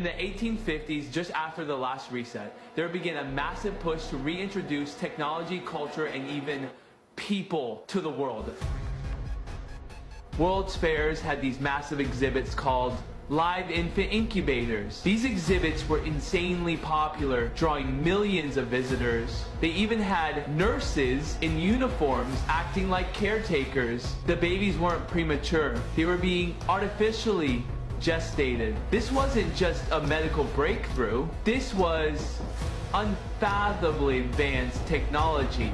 In the 1850s, just after the last reset, there began a massive push to reintroduce technology, culture, and even people to the world. World's fairs had these massive exhibits called live infant incubators. These exhibits were insanely popular, drawing millions of visitors. They even had nurses in uniforms acting like caretakers. The babies weren't premature. They were being artificially gestated. This wasn't just a medical breakthrough. This was unfathomably advanced technology.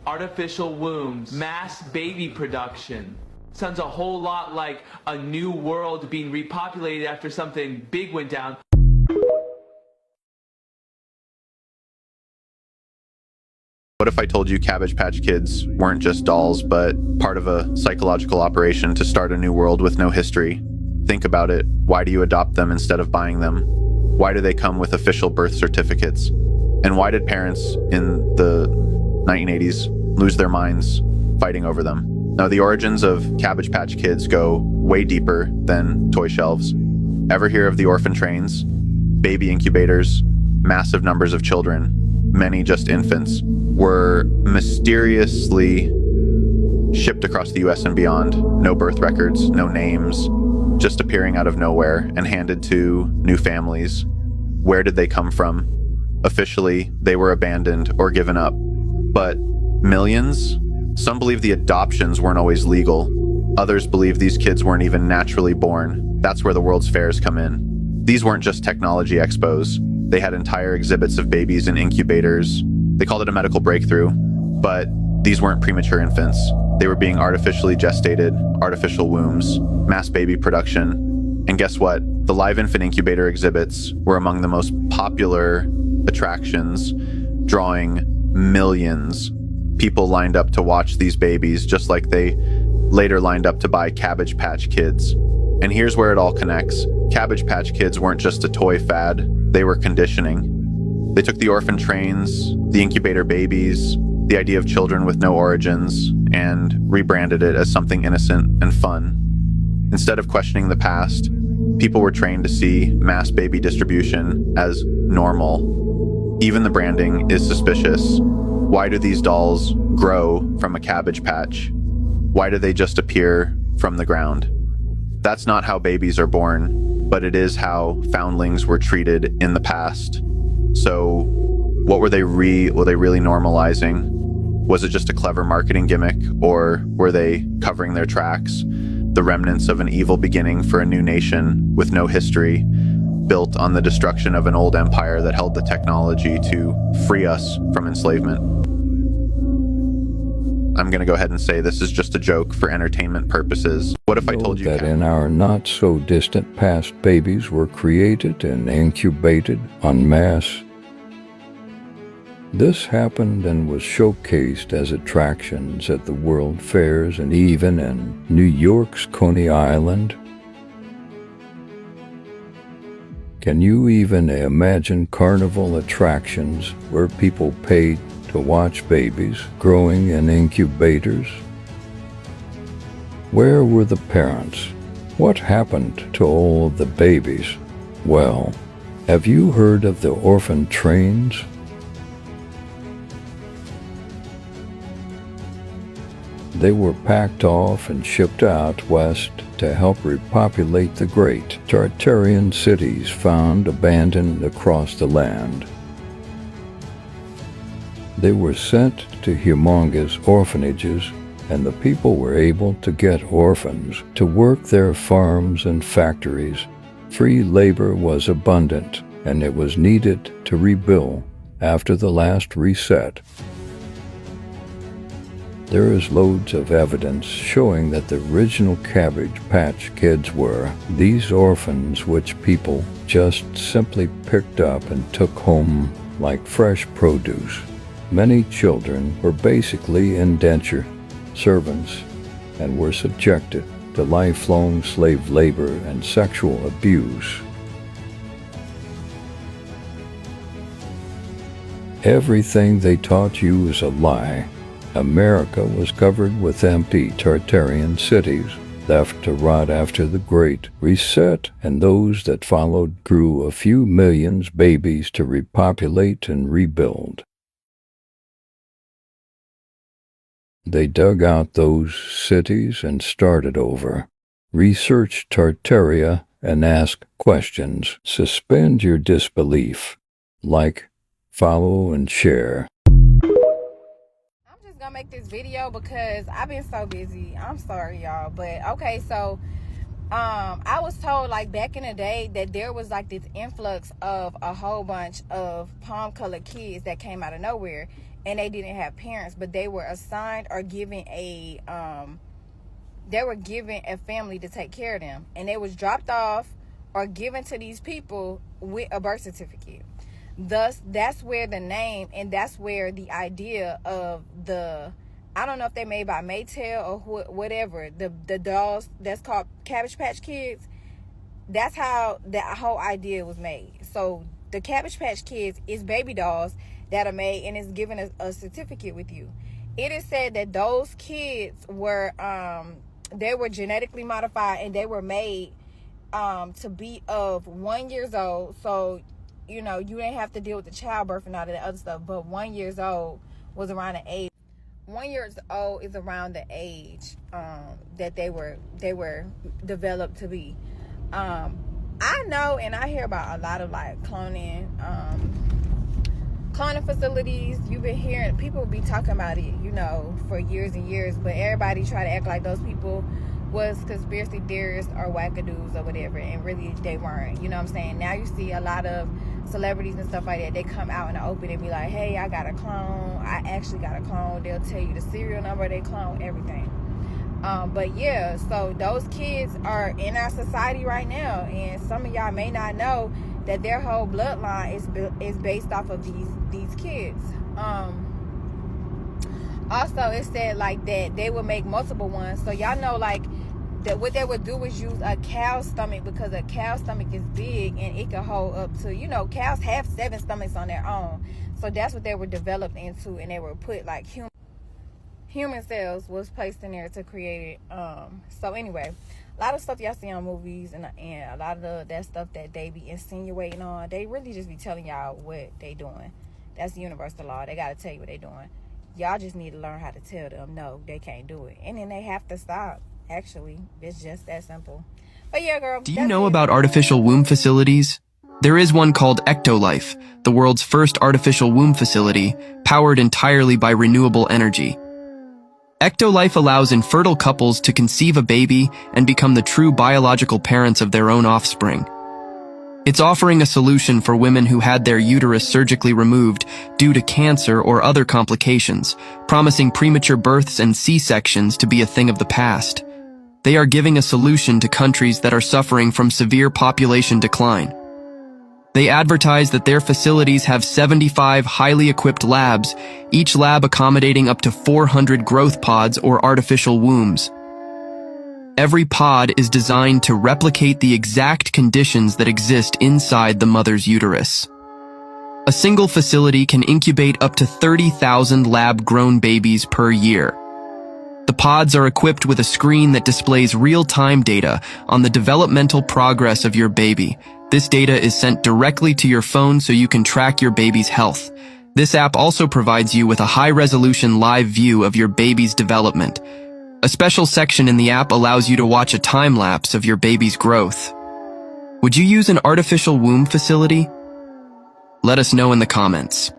Artificial wombs, mass baby production. Sounds a whole lot like a new world being repopulated after something big went down. What if I told you Cabbage Patch Kids weren't just dolls, but part of a psychological operation to start a new world with no history? Think about it. Why do you adopt them instead of buying them? Why do they come with official birth certificates? And why did parents in the 1980s lose their minds fighting over them? Now, the origins of Cabbage Patch Kids go way deeper than toy shelves. Ever hear of the orphan trains? Baby incubators, massive numbers of children, many just infants, were mysteriously shipped across the US and beyond. No birth records, no names, just appearing out of nowhere and handed to new families. Where did they come from? Officially, they were abandoned or given up. But millions? Some believe the adoptions weren't always legal. Others believe these kids weren't even naturally born. That's where the World's Fairs come in. These weren't just technology expos. They had entire exhibits of babies in incubators. They called it a medical breakthrough, but these weren't premature infants. They were being artificially gestated, artificial wombs, mass baby production. And guess what? The live infant incubator exhibits were among the most popular attractions, drawing millions. People lined up to watch these babies, just like they later lined up to buy Cabbage Patch Kids. And here's where it all connects. Cabbage Patch Kids weren't just a toy fad, they were conditioning. They took the orphan trains, the incubator babies, the idea of children with no origins, and rebranded it as something innocent and fun. Instead of questioning the past, people were trained to see mass baby distribution as normal. Even the branding is suspicious. Why do these dolls grow from a cabbage patch? Why do they just appear from the ground? That's not how babies are born, but it is how foundlings were treated in the past. So what were they really normalizing? Was it just a clever marketing gimmick, or were they covering their tracks? The remnants of an evil beginning for a new nation with no history, built on the destruction of an old empire that held the technology to free us from enslavement. I'm going to go ahead and say this is just a joke for entertainment purposes. What if I told you that in our not-so-distant past, babies were created and incubated en masse? This happened and was showcased as attractions at the World Fairs and even in New York's Coney Island. Can you even imagine carnival attractions where people paid to watch babies growing in incubators? Where were the parents? What happened to all of the babies? Well, have you heard of the orphan trains? They were packed off and shipped out west to help repopulate the great Tartarian cities found abandoned across the land. They were sent to humongous orphanages, and the people were able to get orphans to work their farms and factories. Free labor was abundant, and it was needed to rebuild after the last reset. There is loads of evidence showing that the original Cabbage Patch Kids were these orphans which people just simply picked up and took home like fresh produce. Many children were basically indentured servants and were subjected to lifelong slave labor and sexual abuse. Everything they taught you is a lie. America was covered with empty Tartarian cities, left to rot after the Great Reset, and those that followed grew a few millions babies to repopulate and rebuild. They dug out those cities and started over. Research Tartaria and ask questions. Suspend your disbelief. Like, follow, and share. I'm just gonna make this video because I've been so busy. I'm sorry, y'all. But okay, so I was told like back in the day that there was like this influx of a whole bunch of palm colored kids that came out of nowhere, and they didn't have parents, but they were assigned or given a family to take care of them, and they was dropped off or given to these people with a birth certificate. Thus, that's where the name and that's where the idea of the, I don't know if they made by Maytel or whatever, the dolls that's called Cabbage Patch Kids, that's how that whole idea was made. So the Cabbage Patch Kids is baby dolls that are made and is given a certificate with you. It is said that those kids were they were genetically modified and they were made to be of 1 year old. So you know, you didn't have to deal with the childbirth and all that other stuff, but 1 year old was around the age. 1 year old is around the age that they were developed to be. I know, and I hear about a lot of like cloning facilities. You've been hearing people be talking about it, you know, for years and years, but everybody try to act like those people was conspiracy theorists or wackadoos or whatever, and really they weren't. You know what I'm saying? Now you see a lot of celebrities and stuff like that, they come out in the open and be like, hey, I got a clone, I actually got a clone. They'll tell you the serial number, they clone everything. But yeah, so those kids are in our society right now, and some of y'all may not know that their whole bloodline is based off of these kids. Also, it said like that they would make multiple ones. So y'all know like that what they would do is use a cow's stomach, because a cow's stomach is big and it can hold up to, you know, cows have 7 stomachs on their own. So that's what they were developed into, and they were put like human cells was placed in there to create it. So anyway, a lot of stuff y'all see on movies and a lot of that stuff that they be insinuating on, they really just be telling y'all what they doing. That's the universal law. They got to tell you what they doing. Y'all just need to learn how to tell them no, they can't do it, and then they have to stop. Actually, it's just that simple. But yeah, girl. Do you know about artificial womb facilities? There is one called Ectolife, the world's first artificial womb facility, powered entirely by renewable energy. Ectolife allows infertile couples to conceive a baby and become the true biological parents of their own offspring. It's offering a solution for women who had their uterus surgically removed due to cancer or other complications, promising premature births and C-sections to be a thing of the past. They are giving a solution to countries that are suffering from severe population decline. They advertise that their facilities have 75 highly equipped labs, each lab accommodating up to 400 growth pods or artificial wombs. Every pod is designed to replicate the exact conditions that exist inside the mother's uterus. A single facility can incubate up to 30,000 lab-grown babies per year. The pods are equipped with a screen that displays real-time data on the developmental progress of your baby. This data is sent directly to your phone so you can track your baby's health. This app also provides you with a high-resolution live view of your baby's development. A special section in the app allows you to watch a time-lapse of your baby's growth. Would you use an artificial womb facility? Let us know in the comments.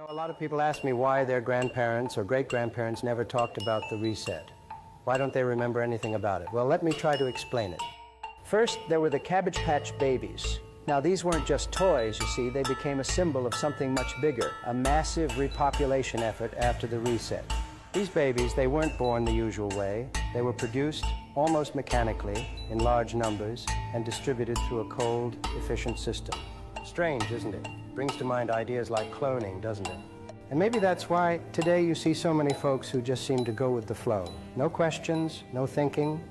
A lot of people ask me why their grandparents or great-grandparents never talked about the reset. Why don't they remember anything about it? Well, let me try to explain it. First, there were the Cabbage Patch babies. Now, these weren't just toys, you see. They became a symbol of something much bigger, a massive repopulation effort after the reset. These babies, they weren't born the usual way. They were produced almost mechanically in large numbers and distributed through a cold, efficient system. Strange, isn't it? Brings to mind ideas like cloning, doesn't it? And maybe that's why today you see so many folks who just seem to go with the flow. No questions, no thinking.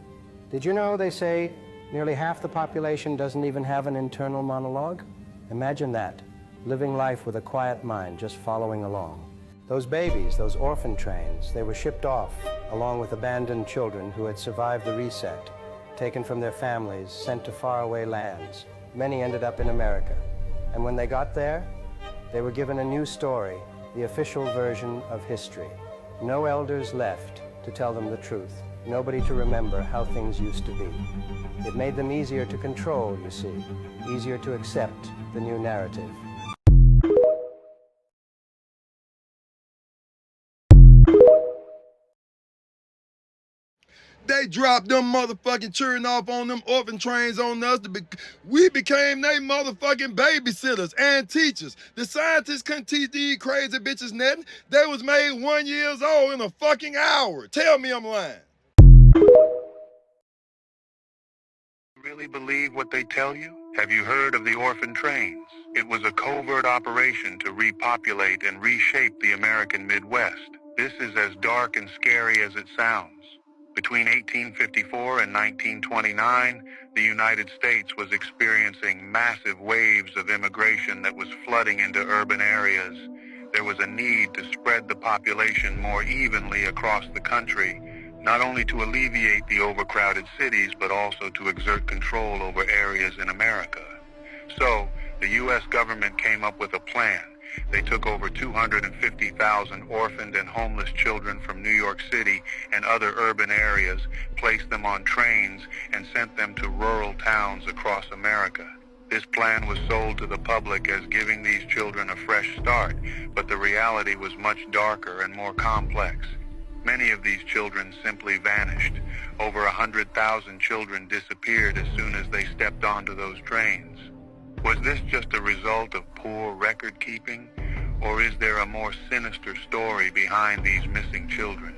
Did you know they say nearly half the population doesn't even have an internal monologue? Imagine that, living life with a quiet mind, just following along. Those babies, those orphan trains, they were shipped off along with abandoned children who had survived the reset, taken from their families, sent to faraway lands. Many ended up in America. And when they got there, they were given a new story, the official version of history. No elders left to tell them the truth. Nobody to remember how things used to be. It made them easier to control, you see, easier to accept the new narrative. They dropped them motherfucking children off on them orphan trains on us. We became they motherfucking babysitters and teachers. The scientists couldn't teach these crazy bitches nothing. They was made 1 year old in a fucking hour. Tell me I'm lying. Really believe what they tell you? Have you heard of the orphan trains? It was a covert operation to repopulate and reshape the American Midwest. This is as dark and scary as it sounds. Between 1854 and 1929, the United States was experiencing massive waves of immigration that was flooding into urban areas. There was a need to spread the population more evenly across the country, not only to alleviate the overcrowded cities, but also to exert control over areas in America. So, the U.S. government came up with a plan. They took over 250,000 orphaned and homeless children from New York City and other urban areas, placed them on trains, and sent them to rural towns across America. This plan was sold to the public as giving these children a fresh start, but the reality was much darker and more complex. Many of these children simply vanished. Over 100,000 children disappeared as soon as they stepped onto those trains. Was this just a result of poor record keeping, or is there a more sinister story behind these missing children?